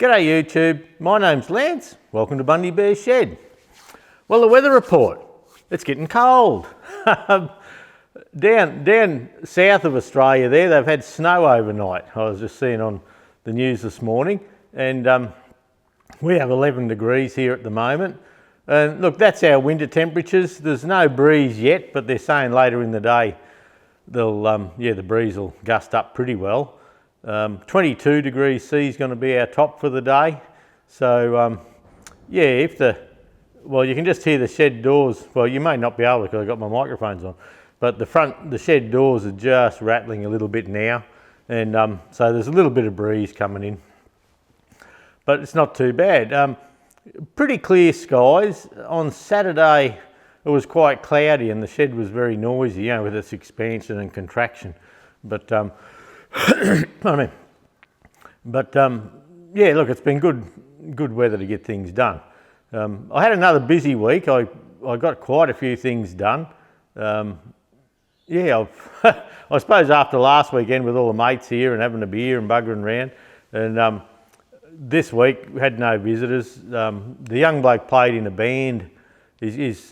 G'day YouTube, my name's Lance. Welcome to Bundy Bear's Shed. Well, the weather report, it's getting cold. down south of Australia there, they've had snow overnight. I was just seeing on the news this morning, and we have 11 degrees here at the moment. And look, that's our winter temperatures. There's no breeze yet, but they're saying later in the day the breeze will gust up pretty well. 22 degrees C is going to be our top for the day. So you can just hear the shed doors. Well, you may not be able to because I've got my microphones on, but the shed doors are just rattling a little bit now, and so there's a little bit of breeze coming in, but it's not too bad. Pretty clear skies. On Saturday it was quite cloudy and the shed was very noisy, with its expansion and contraction, but look, it's been good weather to get things done. I had another busy week. I got quite a few things done. I suppose after last weekend with all the mates here and having a beer and buggering around, and this week we had no visitors. The young bloke played in a band. They've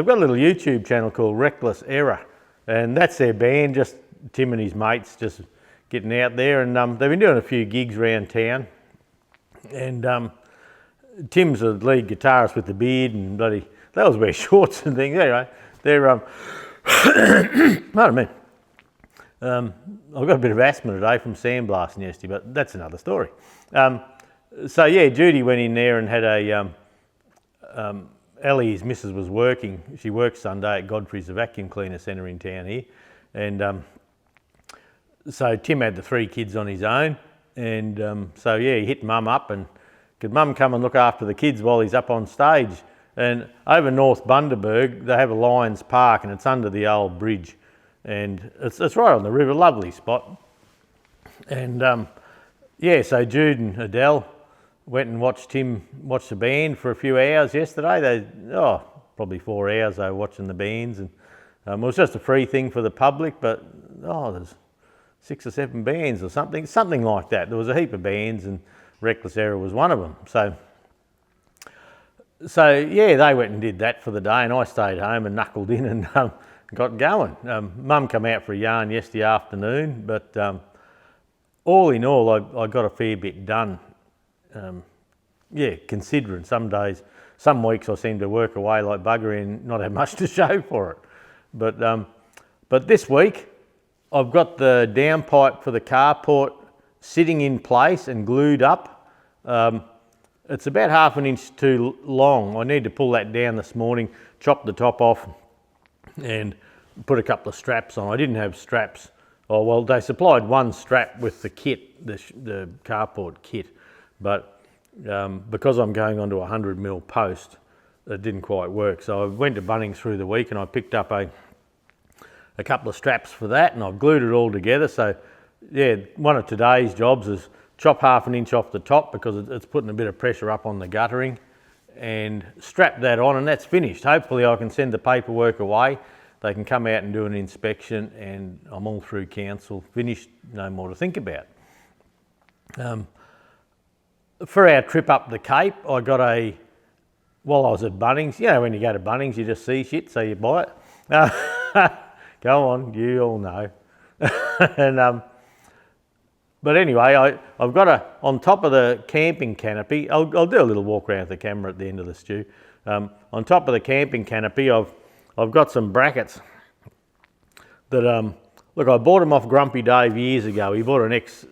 got a little YouTube channel called Reckless Error, and that's their band, just Tim and his mates just getting out there, and they've been doing a few gigs around town, and Tim's the lead guitarist with the beard, and they always wear shorts and things. Anyway, they're pardon me. I've got a bit of asthma today from sandblasting yesterday, but that's another story. Judy went in there and had a Ellie, his missus, was working. She works Sunday at Godfrey's, the vacuum cleaner centre in town here, and so Tim had the 3 kids on his own, and he hit Mum up, and could Mum come and look after the kids while he's up on stage. And over North Bundaberg they have a Lions Park, and it's under the old bridge, and it's right on the river, lovely spot. And so Jude and Adele went and watched Tim watch the band for a few hours yesterday. Probably 4 hours they were watching the bands, and it was just a free thing for the public, but there's 6 or 7 bands or something like that. There was a heap of bands, and Reckless Error was one of them. So they went and did that for the day, and I stayed home and knuckled in and got going. Mum came out for a yarn yesterday afternoon, but all in all I got a fair bit done. Considering some weeks I seem to work away like bugger and not have much to show for it. But this week I've got the downpipe for the carport sitting in place and glued up. It's about 1/2 inch too long. I need to pull that down this morning, chop the top off and put a couple of straps on. I didn't have straps. Oh well, they supplied one strap with the kit, the carport kit, but because I'm going onto a 100mm post, it didn't quite work. So I went to Bunnings through the week and I picked up a couple of straps for that, and I've glued it all together. So one of today's jobs is chop 1/2 inch off the top because it's putting a bit of pressure up on the guttering, and strap that on, and that's finished. Hopefully I can send the paperwork away. They can come out and do an inspection, and I'm all through council, finished, no more to think about. For our trip up the Cape, I got while I was at Bunnings, when you go to Bunnings you just see shit, so you buy it. Go on, you all know. But anyway, I've got on top of the camping canopy, I'll do a little walk around with the camera at the end of the stew. On top of the camping canopy, I've got some brackets that, look, I bought them off Grumpy Dave years ago. He bought an ex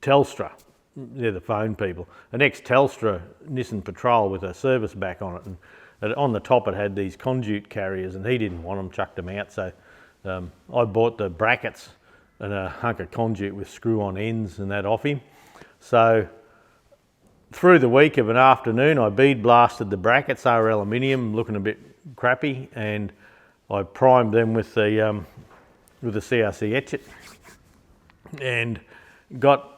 Telstra, they're the phone people, an ex-Telstra Nissan Patrol with a service back on it, and on the top it had these conduit carriers, and he didn't want them, chucked them out, so I bought the brackets and a hunk of conduit with screw-on ends and that off him. So through the week of an afternoon I bead blasted the brackets. They were aluminium, looking a bit crappy, and I primed them with the CRC etchit and got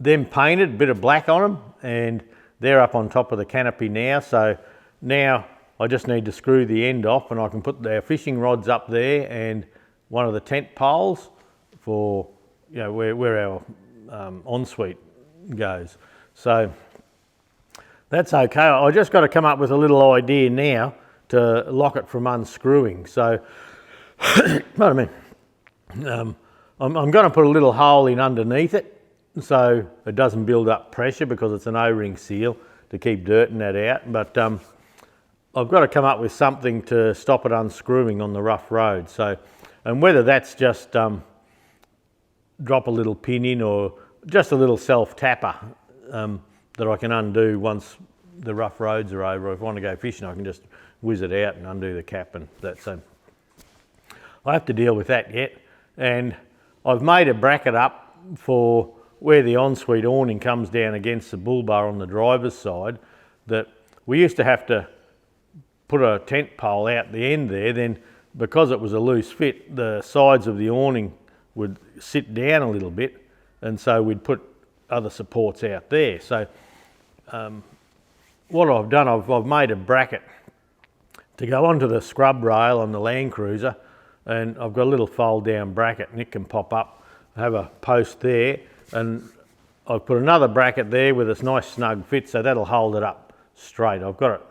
them painted, a bit of black on them, and they're up on top of the canopy now. So now I just need to screw the end off, and I can put their fishing rods up there and one of the tent poles for where our ensuite goes. So that's okay. I just got to come up with a little idea now to lock it from unscrewing. So, pardon me. I'm going to put a little hole in underneath it so it doesn't build up pressure, because it's an O-ring seal to keep dirt and that out. But I've got to come up with something to stop it unscrewing on the rough road. So, and whether that's just drop a little pin in, or just a little self-tapper that I can undo once the rough roads are over. If I want to go fishing, I can just whiz it out and undo the cap and that. So I have to deal with that yet. And I've made a bracket up for where the ensuite awning comes down against the bull bar on the driver's side, that we used to have to put a tent pole out the end there. Then because it was a loose fit, the sides of the awning would sit down a little bit, and so we'd put other supports out there. So what I've done, I've made a bracket to go onto the scrub rail on the Land Cruiser, and I've got a little fold down bracket and it can pop up. I have a post there, and I've put another bracket there with this nice snug fit, so that'll hold it up straight. I've got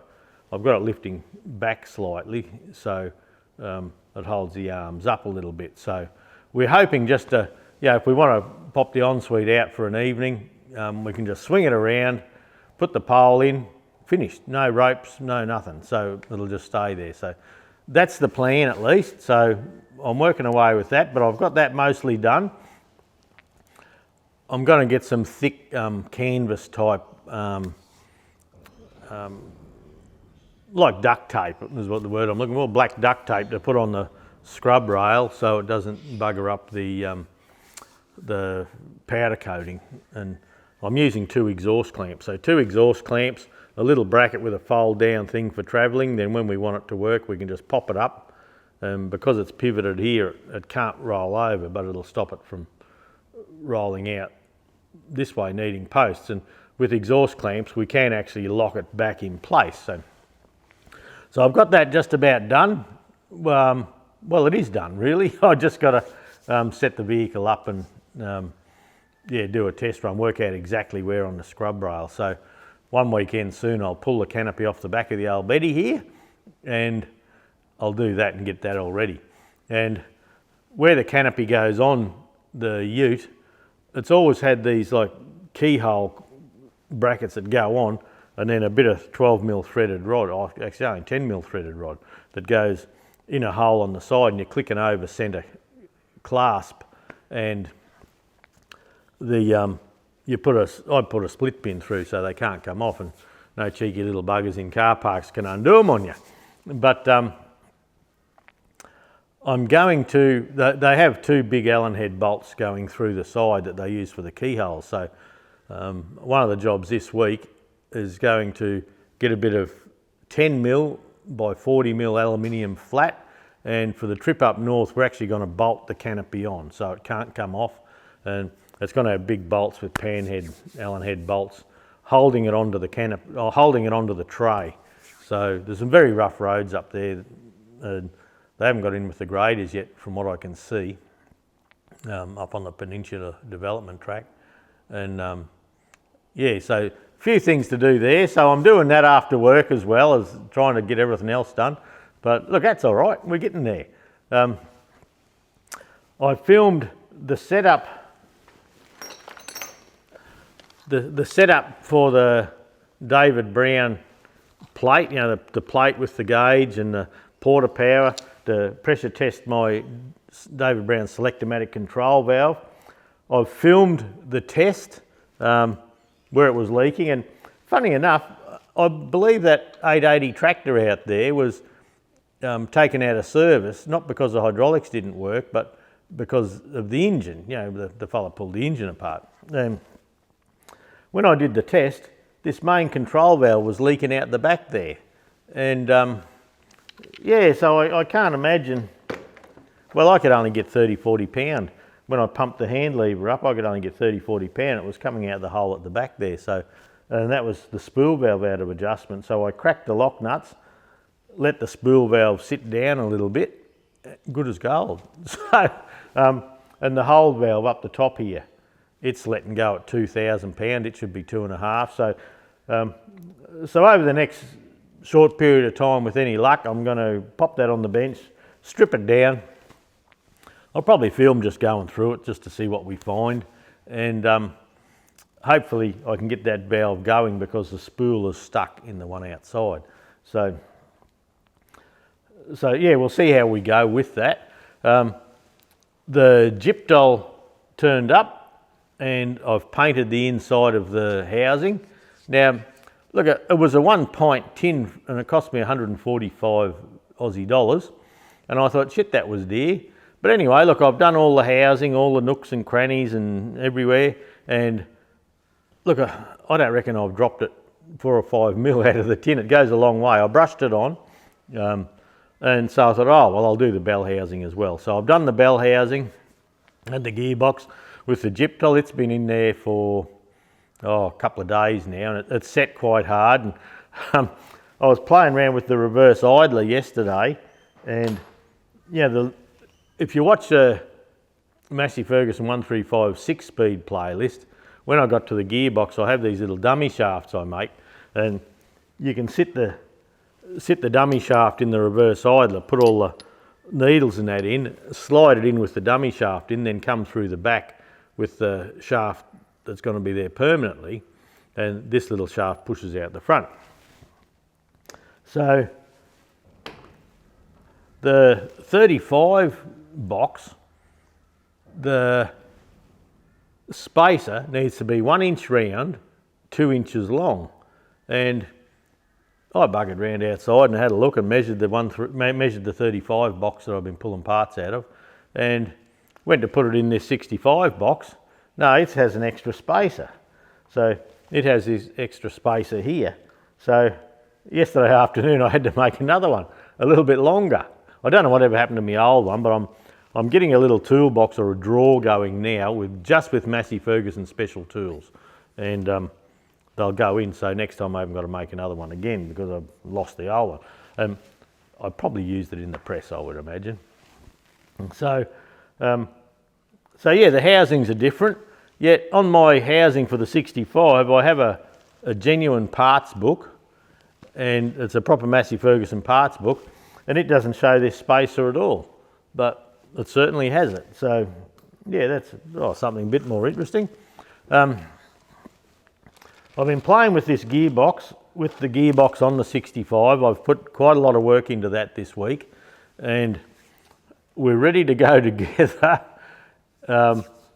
it lifting back slightly, so it holds the arms up a little bit. So we're hoping just to, if we want to pop the ensuite out for an evening, we can just swing it around, put the pole in, finished. No ropes, no nothing. So it'll just stay there. So that's the plan at least. So I'm working away with that, but I've got that mostly done. I'm going to get some thick canvas type, like duct tape is what the word I'm looking for, black duct tape to put on the scrub rail so it doesn't bugger up the powder coating. And I'm using 2 exhaust clamps. So 2 exhaust clamps, a little bracket with a fold down thing for travelling. Then when we want it to work, we can just pop it up. And because it's pivoted here, it can't roll over, but it'll stop it from rolling out this way, needing posts. And with exhaust clamps, we can actually lock it back in place. So I've got that just about done. Well, it is done really. I just got to set the vehicle up and do a test run, work out exactly where on the scrub rail. So one weekend soon I'll pull the canopy off the back of the old Betty here, and I'll do that and get that all ready. And where the canopy goes on the ute, it's always had these like keyhole brackets that go on, and then a bit of 12mm threaded rod, actually only 10mm threaded rod, that goes in a hole on the side, and you click an over centre clasp, and I put a split pin through so they can't come off, and no cheeky little buggers in car parks can undo them on you. But I'm going to, they have 2 big Allen head bolts going through the side that they use for the keyholes. So one of the jobs this week is going to get a bit of 10mm by 40mm aluminium flat, and for the trip up north we're actually going to bolt the canopy on so it can't come off, and it's going to have big bolts with Allen head bolts holding it onto the canopy, or holding it onto the tray. So there's some very rough roads up there, and they haven't got in with the graders yet from what I can see, up on the Peninsula Development Track. And so a few things to do there. So I'm doing that after work as well as trying to get everything else done. But look, that's all right, we're getting there. I filmed the setup, the setup for the David Brown plate, the plate with the gauge and the porta power to pressure test my David Brown Selectomatic control valve. I've filmed the test where it was leaking, and funny enough, I believe that 880 tractor out there was taken out of service, not because the hydraulics didn't work, but because of the engine. The fella pulled the engine apart. And when I did the test, this main control valve was leaking out the back there. And so I can't imagine, well, I could only get 30-40 pound. When I pumped the hand lever up, I could only get 30-40 pound. It was coming out the hole at the back there. So, and that was the spool valve out of adjustment. So I cracked the lock nuts, let the spool valve sit down a little bit, good as gold. So and the hold valve up the top here, it's letting go at 2,000 pound. It should be 2.5. So over the next short period of time, with any luck, I'm going to pop that on the bench, strip it down. I'll probably film just going through it just to see what we find, and hopefully I can get that valve going because the spool is stuck in the one outside. So yeah, we'll see how we go with that. The Gyptol turned up and I've painted the inside of the housing. Now, look, it was a 1 pint tin and it cost me 145 Aussie dollars. And I thought, shit, that was dear. But anyway, look, I've done all the housing, all the nooks and crannies and everywhere. And look, I don't reckon I've dropped it 4 or 5 mil out of the tin. It goes a long way. I brushed it on. And so I thought, oh, well, I'll do the bell housing as well. So I've done the bell housing and the gearbox with the Gyptol. It's been in there for a couple of days now, and it's set quite hard. And I was playing around with the reverse idler yesterday, and yeah, if you watch the Massey Ferguson 135 6-speed playlist, when I got to the gearbox, I have these little dummy shafts I make, and you can sit the dummy shaft in the reverse idler, put all the needles and that in, slide it in with the dummy shaft in, then come through the back with the shaft that's going to be there permanently, and this little shaft pushes out the front. So the 35 box, the spacer needs to be 1 inch round, 2 inches long, and I buggered round outside and had a look and measured the 35 box that I've been pulling parts out of, and went to put it in this 65 box. No, it has an extra spacer. So it has this extra spacer here. So yesterday afternoon I had to make another one, a little bit longer. I don't know whatever happened to my old one, but I'm getting a little toolbox or a drawer going now with Massey Ferguson special tools, and they'll go in. So next time I haven't got to make another one again because I've lost the old one. I probably used it in the press, I would imagine. And so yeah, the housings are different. Yet on my housing for the 65, I have a genuine parts book, and it's a proper Massey Ferguson parts book, and it doesn't show this spacer at all, but it certainly has it. So yeah, that's something a bit more interesting. I've been playing with this gearbox, with the gearbox on the 65. I've put quite a lot of work into that this week, and we're ready to go together.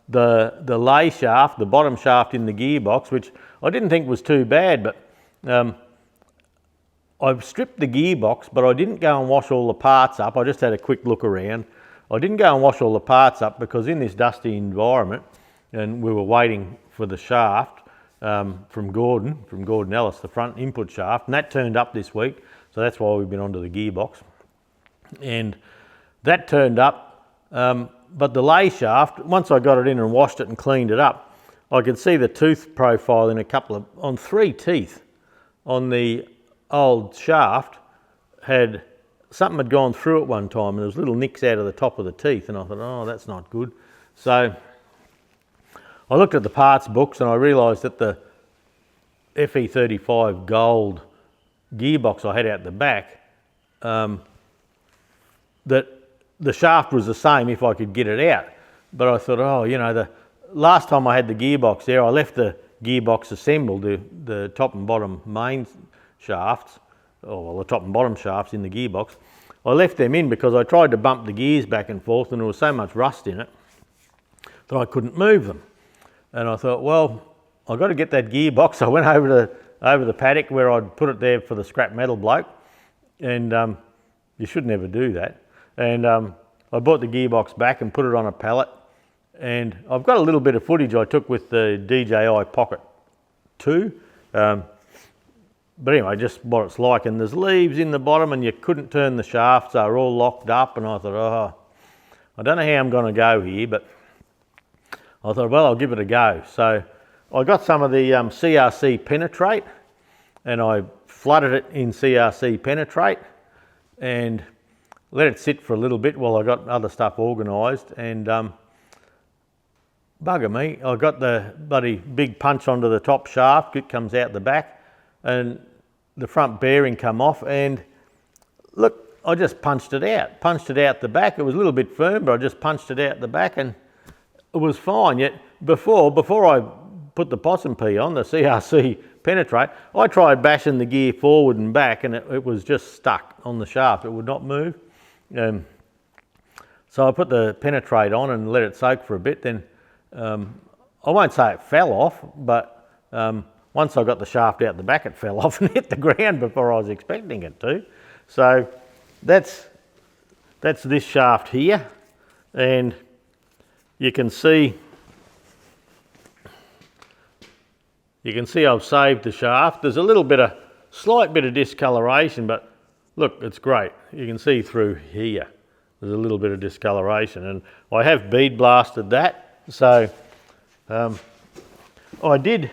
The lay shaft, the bottom shaft in the gearbox, which I didn't think was too bad, but I've stripped the gearbox, but I didn't go and wash all the parts up. I just had a quick look around. I didn't go and wash all the parts up because in this dusty environment, and we were waiting for the shaft from Gordon Ellis, the front input shaft, and that turned up this week, so that's why we've been onto the gearbox. And that turned up, but the lay shaft, once I got it in and washed it and cleaned it up, I could see the tooth profile in on 3 teeth on the old shaft something had gone through it one time, and there was little nicks out of the top of the teeth, and I thought, oh, that's not good. So I looked at the parts books and I realised that the FE35 gold gearbox I had out the back, that the shaft was the same if I could get it out. But I thought, oh, the last time I had the gearbox there, I left the gearbox assembled, the top and bottom main shafts, the top and bottom shafts in the gearbox. I left them in because I tried to bump the gears back and forth, and there was so much rust in it that I couldn't move them. And I thought, well, I've got to get that gearbox. I went over the paddock where I'd put it there for the scrap metal bloke, and you should never do that. And I brought the gearbox back and put it on a pallet, and I've got a little bit of footage I took with the DJI Pocket 2. But anyway, just what it's like, and there's leaves in the bottom and you couldn't turn the shafts, they were all locked up, and I thought, oh, I don't know how I'm going to go here, but I thought, well, I'll give it a go. So I got some of the CRC penetrate, and I flooded it in CRC penetrate and let it sit for a little bit while I got other stuff organised, and bugger me, I got the bloody big punch onto the top shaft, it comes out the back, and the front bearing come off, and look, I just punched it out the back. It was a little bit firm, but I just punched it out the back and it was fine. Yet before I put the possum pea on, the CRC penetrate, I tried bashing the gear forward and back, and it was just stuck on the shaft. It would not move. So I put the penetrate on and let it soak for a bit. Then I won't say it fell off, but once I got the shaft out the back, it fell off and hit the ground before I was expecting it to. So that's this shaft here, and you can see I've saved the shaft. There's a slight bit of discoloration, but look, it's great. You can see through here there's a little bit of discoloration, and I have bead blasted that. So I did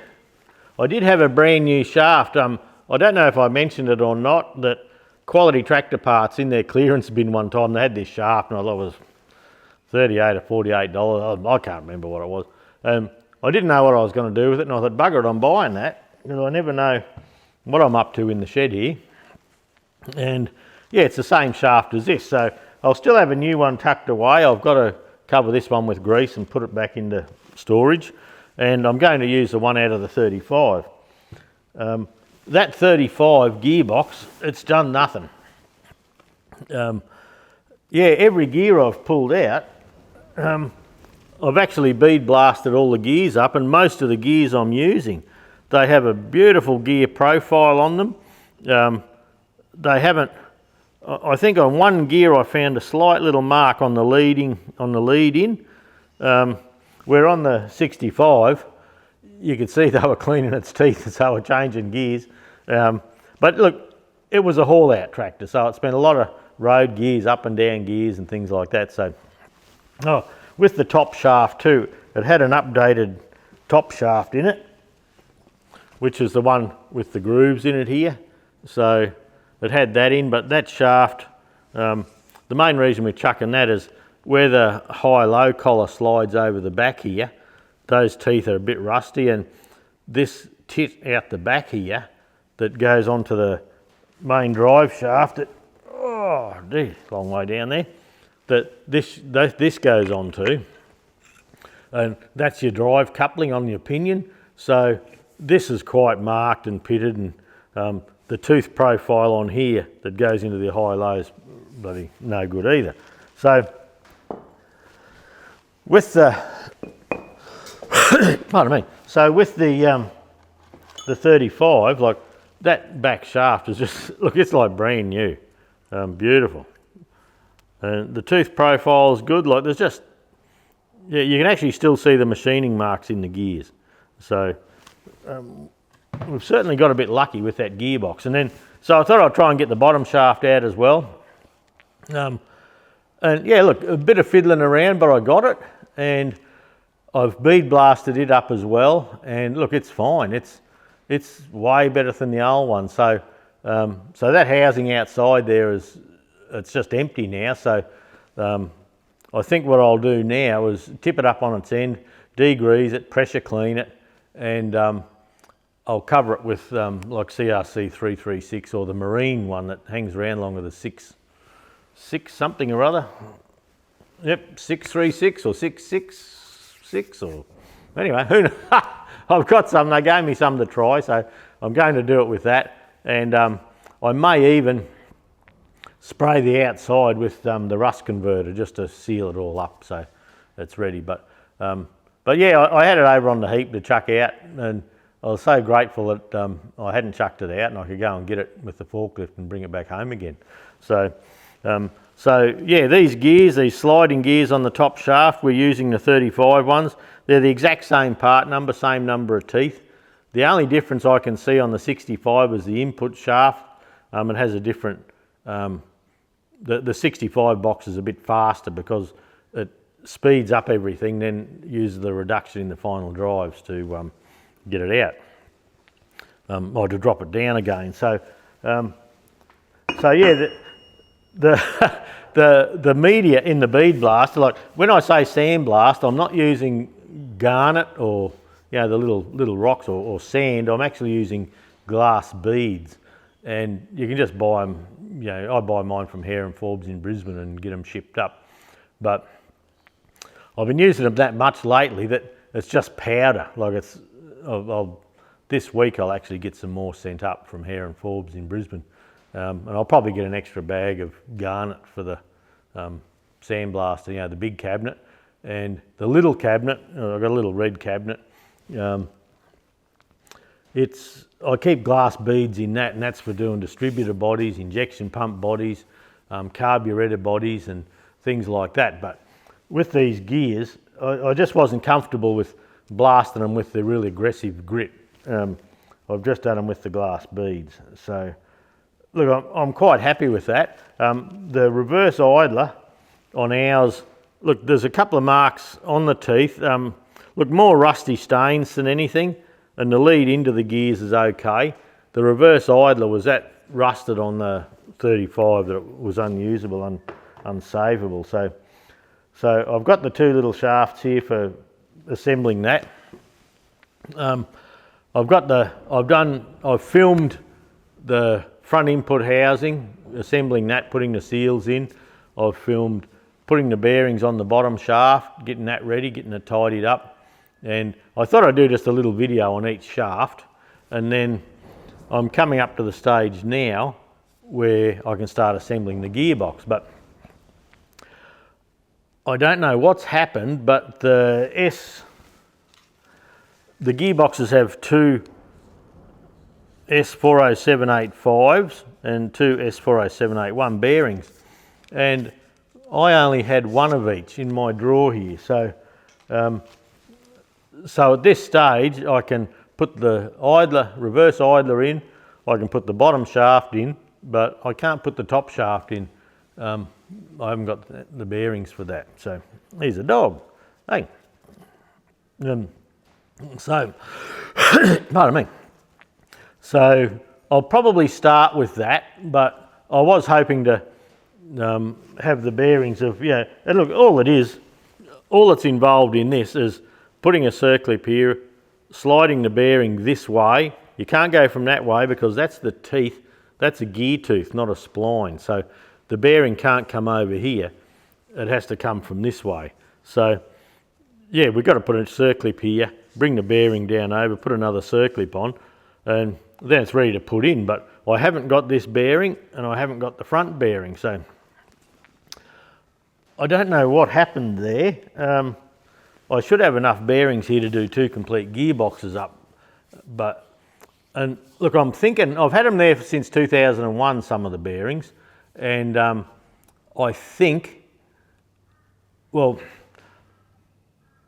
have a brand new shaft. I don't know if I mentioned it or not, that Quality Tractor Parts in their clearance bin one time, they had this shaft, and I thought it was $38 or $48. I can't remember what it was. I didn't know what I was going to do with it, and I thought, bugger it, I'm buying that, because I never know what I'm up to in the shed here. And yeah, it's the same shaft as this, so I'll still have a new one tucked away. I've got to cover this one with grease and put it back into storage, and I'm going to use the one out of the 35. That 35 gearbox, it's done nothing. Yeah, every gear I've pulled out, I've actually bead blasted all the gears up, and most of the gears I'm using, they have a beautiful gear profile on them. They haven't, I think on one gear I found a slight little mark on the lead in, where on the 65, you could see they were cleaning its teeth as they were changing gears. But look, it was a haul out tractor, so it spent a lot of road gears, up and down gears and things like that. So with the top shaft too, it had an updated top shaft in it, which is the one with the grooves in it here. So it had that in, but that shaft, the main reason we're chucking that is where the high-low collar slides over the back here, those teeth are a bit rusty, and this tit out the back here that goes onto the main drive shaft, oh dear, long way down there, that this goes onto, and that's your drive coupling on your pinion. So this is quite marked and pitted, and the tooth profile on here that goes into the high-lows, bloody no good either. So with the pardon me. So with the 35, like that back shaft is just, look, it's like brand new, beautiful. And the tooth profile is good. Like there's just, yeah, you can actually still see the machining marks in the gears. So we've certainly got a bit lucky with that gearbox. And then, so I thought I'd try and get the bottom shaft out as well. And yeah, look, a bit of fiddling around, but I got it, and I've bead blasted it up as well, and look, it's fine. It's way better than the old one. So so that housing outside there it's just empty now. So I think what I'll do now is tip it up on its end, degrease it, pressure clean it, and I'll cover it with like CRC 336 or the marine one that hangs around along with the six something or other. Yep, 636 or 666 or anyway, who knows? I've got some. They gave me some to try, so I'm going to do it with that. And I may even spray the outside with the rust converter just to seal it all up so it's ready. But yeah, I had it over on the heap to chuck out, and I was so grateful that I hadn't chucked it out and I could go and get it with the forklift and bring it back home again. So yeah, these gears, these sliding gears on the top shaft, we're using the 35 ones. They're the exact same part number, same number of teeth. The only difference I can see on the 65 is the input shaft. It has a different, the 65 box is a bit faster because it speeds up everything, then uses the reduction in the final drives to get it out, or to drop it down again. So yeah, the media in the bead blast, like when I say sandblast, I'm not using garnet or the little rocks or sand, I'm actually using glass beads, and you can just buy them. I buy mine from Hare and Forbes in Brisbane and get them shipped up. But I've been using them that much lately that it's just powder. Like this week I'll actually get some more sent up from Hare and Forbes in Brisbane, and I'll probably get an extra bag of garnet for the sandblaster, the big cabinet, and the little cabinet. I've got a little red cabinet. I keep glass beads in that, and that's for doing distributor bodies, injection pump bodies, carburetor bodies, and things like that. But with these gears, I just wasn't comfortable with blasting them with the really aggressive grit. I've just done them with the glass beads. So, look, I'm quite happy with that. The reverse idler on ours, look, there's a couple of marks on the teeth. Look, more rusty stains than anything, and the lead into the gears is okay. The reverse idler was that rusted on the 35 that it was unusable and unsavable. So I've got the two little shafts here for assembling that. I've filmed the front input housing, assembling that, putting the seals in. I've filmed putting the bearings on the bottom shaft, getting that ready, getting it tidied up. And I thought I'd do just a little video on each shaft, and then I'm coming up to the stage now where I can start assembling the gearbox. But I don't know what's happened, but the gearboxes have two S40785s and two S40781 bearings, and I only had one of each in my drawer here. So at this stage I can put the reverse idler in, I can put the bottom shaft in, but I can't put the top shaft in. I haven't got the bearings for that. So here's a dog. Hey. So, pardon me. So I'll probably start with that, but I was hoping to have the bearings of, and look, all that's involved in this is putting a circlip here, sliding the bearing this way. You can't go from that way because that's the teeth, that's a gear tooth, not a spline. So the bearing can't come over here. It has to come from this way. So yeah, we've got to put a circlip here, bring the bearing down over, put another circlip on, and then it's ready to put in. But I haven't got this bearing and I haven't got the front bearing. So I don't know what happened there. I should have enough bearings here to do two complete gearboxes up. And look, I'm thinking, I've had them there since 2001, some of the bearings, and I think, well,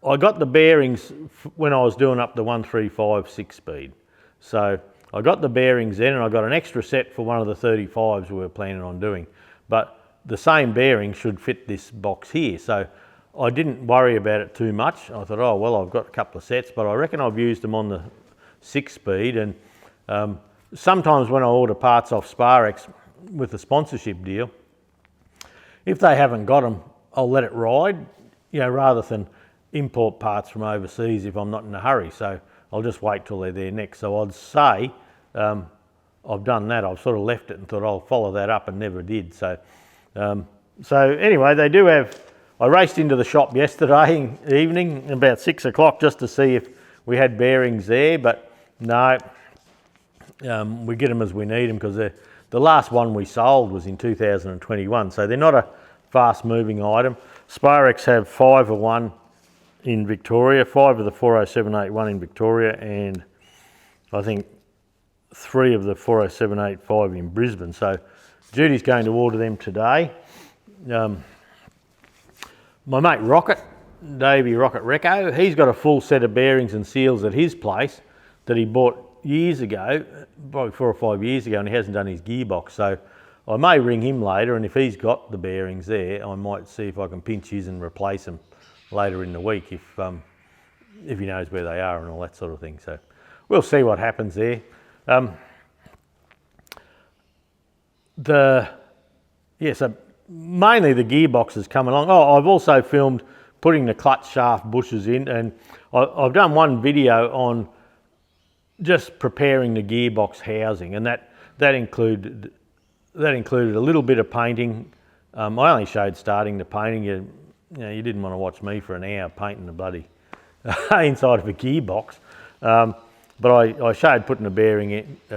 I got the bearings when I was doing up the 135 6-speed. So I got the bearings then, and I got an extra set for one of the 35s we were planning on doing. But the same bearing should fit this box here. So I didn't worry about it too much. I thought, oh, well, I've got a couple of sets, but I reckon I've used them on the 6-speed. And sometimes when I order parts off Sparex with a sponsorship deal, if they haven't got them, I'll let it ride, rather than import parts from overseas if I'm not in a hurry. So I'll just wait till they're there next. So I'd say I've done that. I've sort of left it and thought I'll follow that up and never did. So anyway, they do have, I raced into the shop yesterday evening about 6 o'clock just to see if we had bearings there, but no, we get them as we need them because the last one we sold was in 2021, so they're not a fast moving item. Sparex have 5 of one in Victoria, 5 of the 40781 in Victoria, and I think 3 of the 40785 in Brisbane. So Judy's going to order them today. My mate Rocket, Davey Rocket Reco, he's got a full set of bearings and seals at his place that he bought years ago, probably 4 or 5 years ago, and he hasn't done his gearbox. So I may ring him later, and if he's got the bearings there, I might see if I can pinch his and replace them later in the week if he knows where they are and all that sort of thing. So we'll see what happens there. So mainly the gearbox has come along. Oh, I've also filmed putting the clutch shaft bushes in, and I've done one video on just preparing the gearbox housing, and that included a little bit of painting. I only showed starting the painting. You didn't want to watch me for an hour painting the bloody inside of a gearbox. But I showed putting a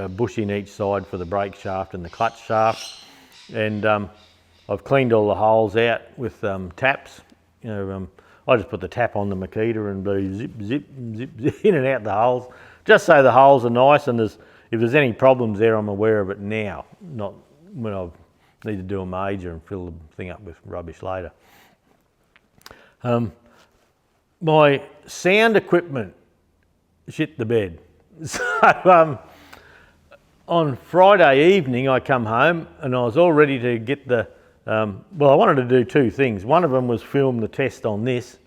bush in each side for the brake shaft and the clutch shaft, and I've cleaned all the holes out with taps. I just put the tap on the Makita and do zip, zip, zip, zip in and out the holes, just so the holes are nice, and if there's any problems there, I'm aware of it now, not when I need to do a major and fill the thing up with rubbish later. My sound equipment shit the bed. So on Friday evening I come home and I was all ready to get the, well, I wanted to do two things. One of them was film the test on this,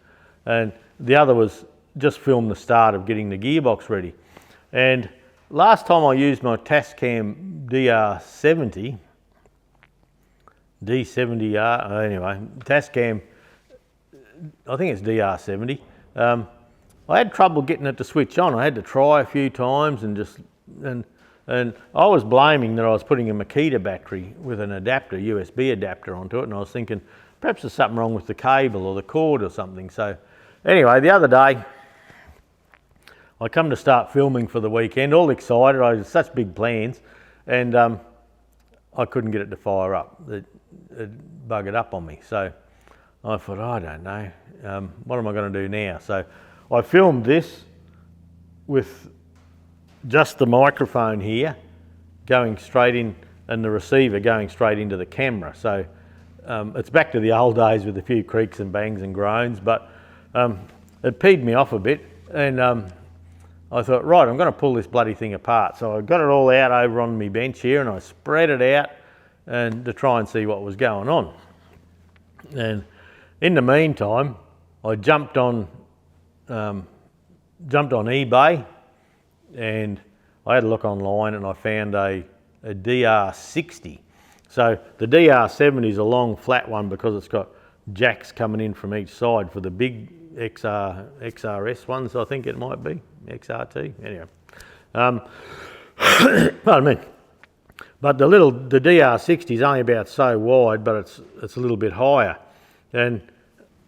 and the other was just film the start of getting the gearbox ready. And last time I used my Tascam DR70, D70R, anyway, Tascam, I think it's DR70. I had trouble getting it to switch on. I had to try a few times and I was blaming that I was putting a Makita battery with an adapter, USB adapter onto it, and I was thinking perhaps there's something wrong with the cable or the cord or something. So anyway, the other day I come to start filming for the weekend, all excited. I had such big plans, and I couldn't get it to fire up. It buggered up on me. So I thought, I don't know, what am I going to do now? So I filmed this with just the microphone here going straight in and the receiver going straight into the camera. So it's back to the old days with a few creaks and bangs and groans, but it peed me off a bit, and I thought, right, I'm going to pull this bloody thing apart. So I got it all out over on my bench here and I spread it out and to try and see what was going on. And in the meantime, I jumped on eBay, and I had a look online and I found a DR60. So the DR70 is a long flat one because it's got jacks coming in from each side for the big XRS ones, I think it might be, XRT, anyway. Pardon me. But the DR60 is only about so wide, but it's a little bit higher. And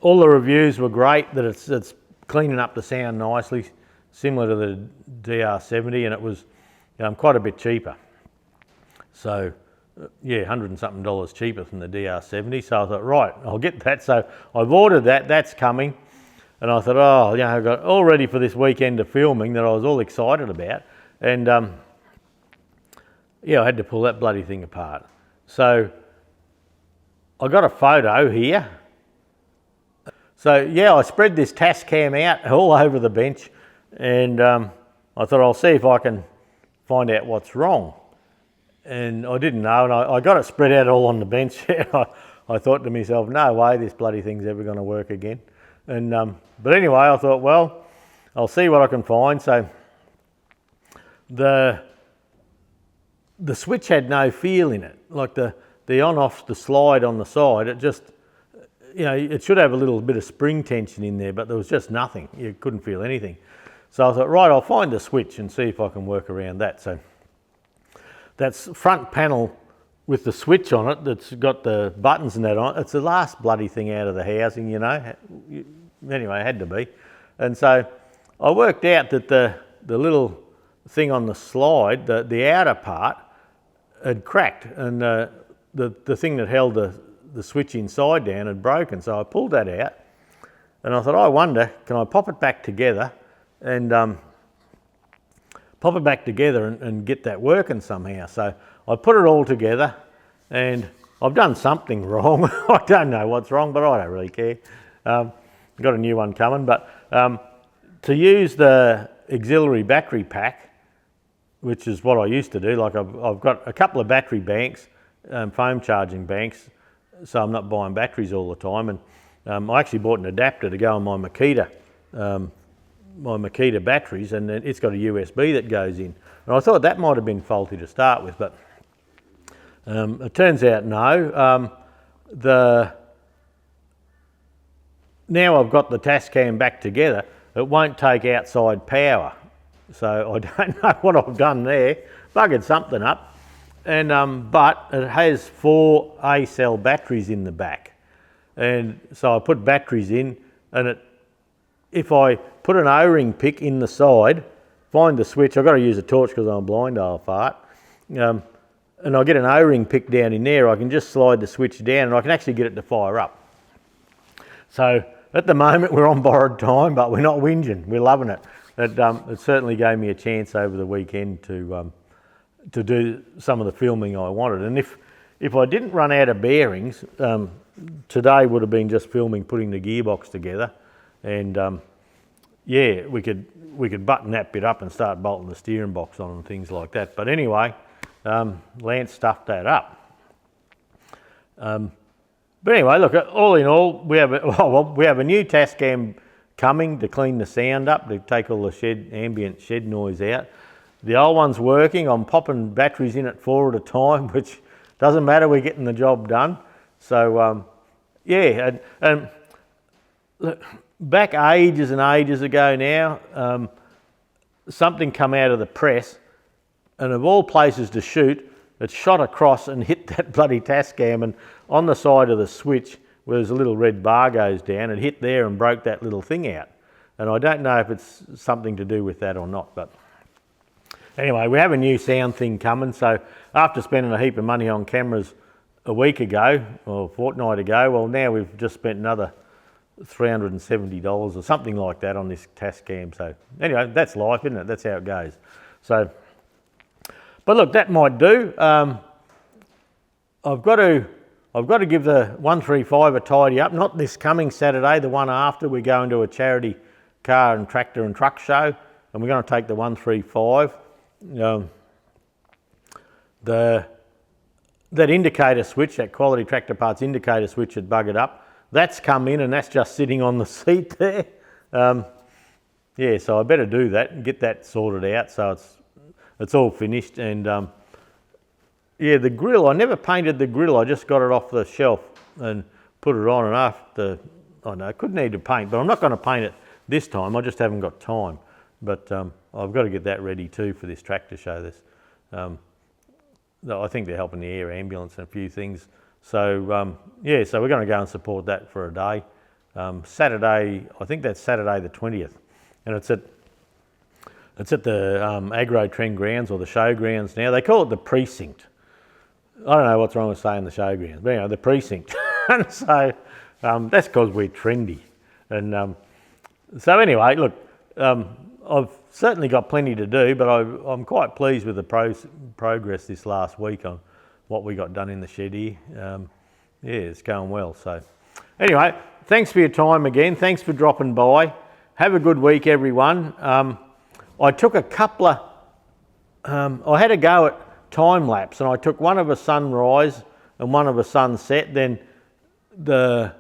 all the reviews were great, that it's cleaning up the sound nicely, similar to the DR70, and it was quite a bit cheaper. So yeah, $100 and something cheaper than the DR70. So I thought, right, I'll get that. So I've ordered that, that's coming. And I thought, oh, I got all ready for this weekend of filming that I was all excited about. And yeah, I had to pull that bloody thing apart. So I got a photo here. So yeah, I spread this Tascam out all over the bench, and I thought I'll see if I can find out what's wrong. And I didn't know, and I got it spread out all on the bench. I thought to myself, no way this bloody thing's ever going to work again. And but anyway, I thought, well, I'll see what I can find. So the switch had no feel in it, like the on-off, the slide on the side. It just, it should have a little bit of spring tension in there, but there was just nothing. You couldn't feel anything. So I thought, right, I'll find the switch and see if I can work around that. So that's front panel with the switch on it that's got the buttons and that on it. It's the last bloody thing out of the housing, Anyway, it had to be. And so I worked out that the little thing on the slide, the outer part, had cracked, and the thing that held the switch inside down had broken. So I pulled that out, and I thought, I wonder, can I pop it back together and and get that working somehow? So I put it all together, and I've done something wrong. I don't know what's wrong, but I don't really care. Got a new one coming, but to use the auxiliary battery pack, which is what I used to do, like I've got a couple of battery banks, phone charging banks, so I'm not buying batteries all the time, and I actually bought an adapter to go on my Makita batteries, and it's got a USB that goes in. And I thought that might have been faulty to start with, but it turns out no. now I've got the Tascam back together, it won't take outside power. So I don't know what I've done there, buggered something up. And but it has 4 A-cell batteries in the back. And so I put batteries in, and if I put an O-ring pick in the side, find the switch, I've got to use a torch because I'm blind, I'll fart. And I get an O-ring pick down in there, I can just slide the switch down and I can actually get it to fire up. So at the moment we're on borrowed time, but we're not whinging, we're loving it. It certainly gave me a chance over the weekend to do some of the filming I wanted. And if I didn't run out of bearings, today would have been just filming putting the gearbox together. And yeah, we could button that bit up and start bolting the steering box on and things like that. But anyway, Lance stuffed that up. But anyway, look, all in all, we have a new Tascam coming to clean the sound up, to take all the ambient shed noise out. The old one's working. I'm popping batteries in at 4 at a time, which doesn't matter, we're getting the job done. So yeah, and look, back ages and ages ago now, something come out of the press, and of all places to shoot, it shot across and hit that bloody Tascam, and on the side of the switch where there's a little red bar goes down, it hit there and broke that little thing out. And I don't know if it's something to do with that or not, but anyway, we have a new sound thing coming. So after spending a heap of money on cameras a week ago or a fortnight ago, well, now we've just spent another $370 or something like that on this Tascam. So anyway, that's life, isn't it? That's how it goes. So, but look, that might do. I've got to give the 135 a tidy up. Not this coming Saturday, the one after. We're going to a charity car and tractor and truck show, and we're going to take the 135. That indicator switch, that Quality Tractor Parts indicator switch had buggered up. That's come in and that's just sitting on the seat there. Yeah, so I better do that and get that sorted out so it's all finished. And yeah, the grill, I never painted the grill, I just got it off the shelf and put it on, and after, I know, I could need to paint, but I'm not going to paint it this time, I just haven't got time. But I've got to get that ready too for this tractor show. I think they're helping the air ambulance and a few things. So yeah, so we're going to go and support that for a day. Saturday, I think that's Saturday the 20th, and it's at the Agro Trend Grounds, or the showgrounds now. They call it the precinct. I don't know what's wrong with saying the showgrounds, but anyway, the precinct. And so that's because we're trendy. And so anyway, look, I've certainly got plenty to do, but I'm quite pleased with the progress this last week on what we got done in the shed here. Yeah, it's going well. So anyway, thanks for your time again. Thanks for dropping by. Have a good week, everyone. I took a couple of, I had a go at Timelapse, and I took one of a sunrise and one of a sunset. Then the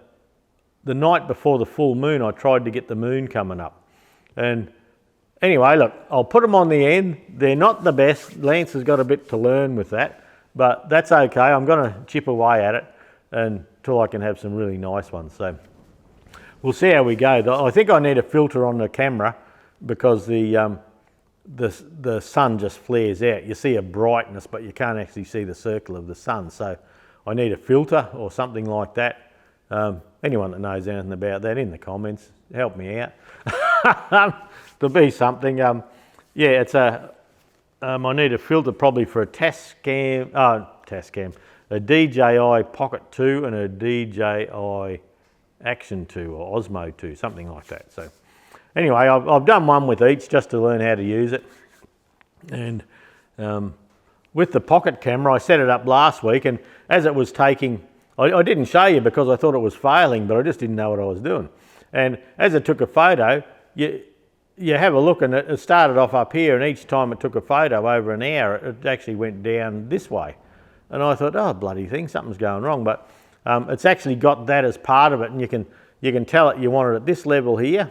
night before the full moon, I tried to get the moon coming up. And anyway, look, I'll put them on the end. They're not the best. Lance has got a bit to learn with that, but that's okay. I'm going to chip away at it until I can have some really nice ones. So we'll see how we go. I think I need a filter on the camera because the sun just flares out. You see a brightness, but you can't actually see the circle of the sun. So I need a filter or something like that. Anyone that knows anything about that, in the comments, help me out. There'll be something. Yeah, it's a. I need a filter probably for a Tascam, a DJI Pocket 2 and a DJI Action 2 or Osmo 2, something like that. So anyway, I've done one with each just to learn how to use it. And with the pocket camera, I set it up last week, and as it was taking, I didn't show you because I thought it was failing, but I just didn't know what I was doing. And as it took a photo, you have a look, and it started off up here, and each time it took a photo over an hour, it actually went down this way. And I thought, oh, bloody thing, something's going wrong. But it's actually got that as part of it, and you can tell it you want it at this level here,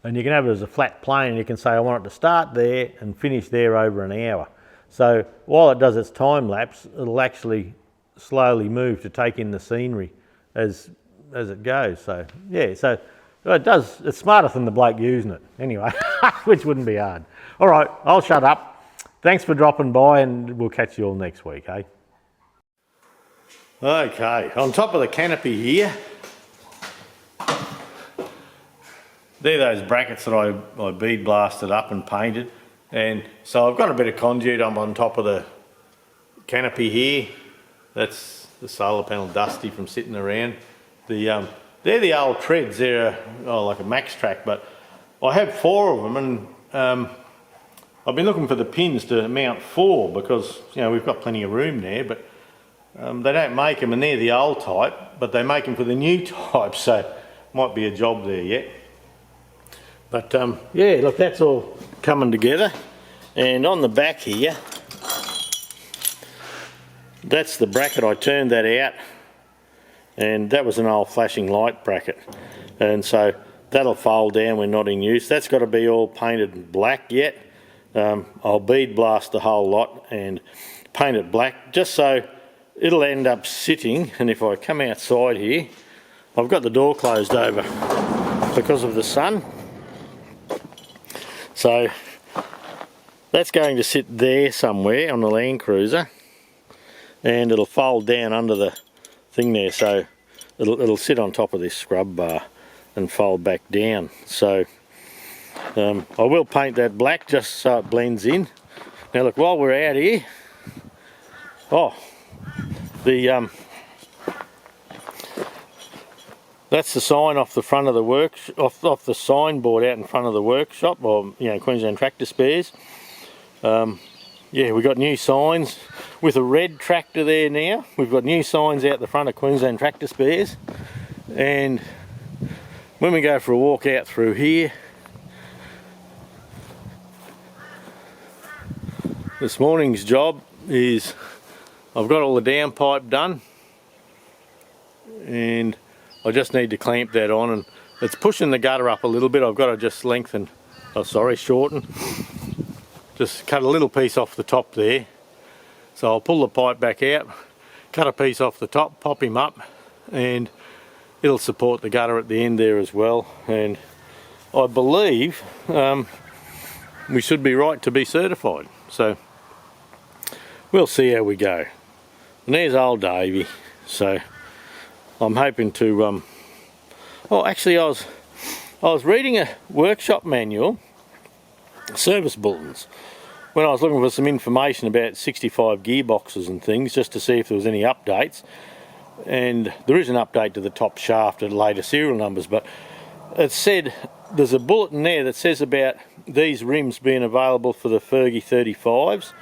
and you can have it as a flat plane, and you can say, I want it to start there and finish there over an hour. So while it does its time lapse, it'll actually slowly move to take in the scenery as as it goes. So yeah, so it does. It's smarter than the bloke using it anyway, which wouldn't be hard. All right, I'll shut up. Thanks for dropping by, and we'll catch you all next week, eh? Okay, on top of the canopy here, they're those brackets that I bead blasted up and painted, and so I've got a bit of conduit on top of the canopy here. That's the solar panel dusty from sitting around. They're the old treads. They're like a max track, but I have 4 of them, and I've been looking for the pins to mount 4 because we've got plenty of room there, but they don't make them, and they're the old type, but they make them for the new type, so might be a job there yet. But yeah, look, that's all coming together. And on the back here, that's the bracket. I turned that out, and that was an old flashing light bracket, and so that'll fold down when not in use. That's got to be all painted black yet. I'll bead blast the whole lot and paint it black, just so it'll end up sitting. And if I come outside here, I've got the door closed over because of the sun, so that's going to sit there somewhere on the Land Cruiser, and it'll fold down under the thing there, so it'll sit on top of this scrub bar and fold back down. So I will paint that black just so it blends in. Now look, while we're out here, that's the sign off the front of the off the signboard out in front of the workshop, or Queensland Tractor Spares. Yeah, we've got new signs with a red tractor there now. We've got new signs out the front of Queensland Tractor Spares, and when we go for a walk out through here, this morning's job is I've got all the downpipe done, and I just need to clamp that on, and it's pushing the gutter up a little bit. I've got to just shorten. Just cut a little piece off the top there. So I'll pull the pipe back out, cut a piece off the top, pop him up, and it'll support the gutter at the end there as well. And I believe we should be right to be certified. So we'll see how we go. And there's old Davey. So I'm hoping to actually I was reading a workshop manual, service bulletins, when I was looking for some information about 65 gearboxes and things, just to see if there was any updates. And there is an update to the top shaft at later serial numbers, but it said there's a bulletin there that says about these rims being available for the Fergie 35s.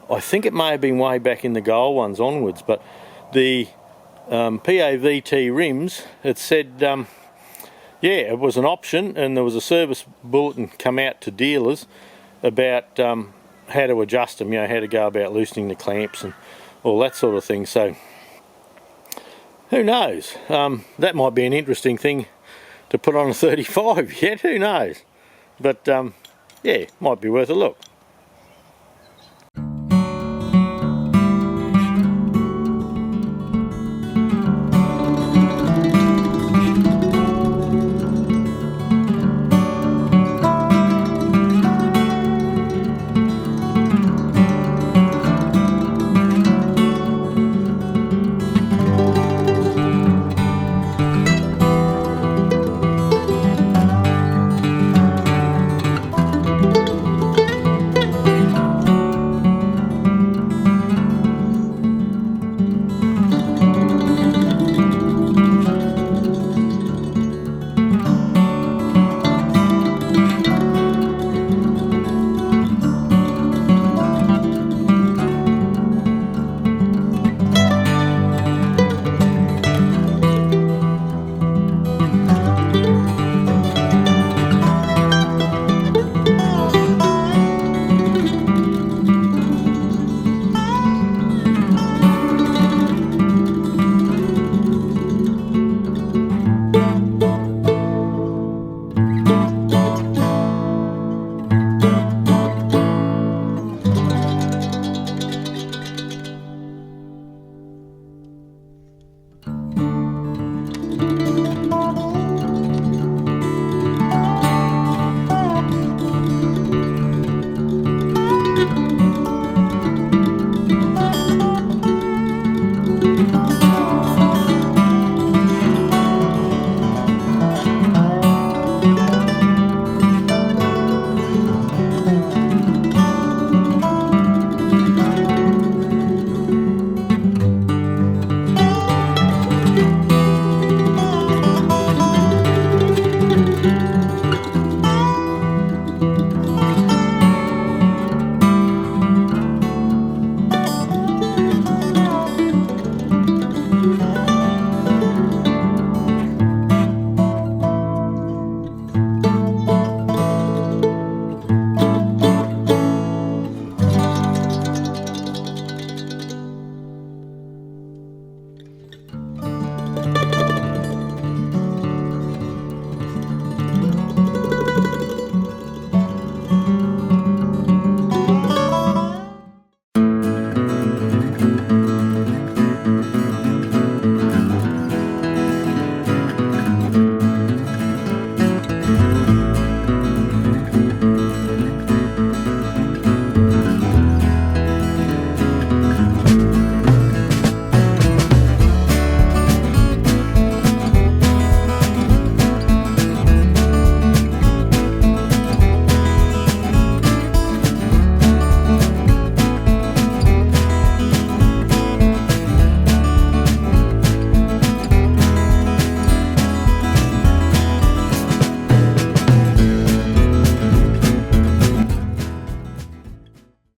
I think it may have been way back in the gold ones onwards, but the PAVT rims, it said yeah, it was an option, and there was a service bulletin come out to dealers about how to adjust them, how to go about loosening the clamps and all that sort of thing. So who knows, that might be an interesting thing to put on a 35 yet, who knows, but yeah, might be worth a look.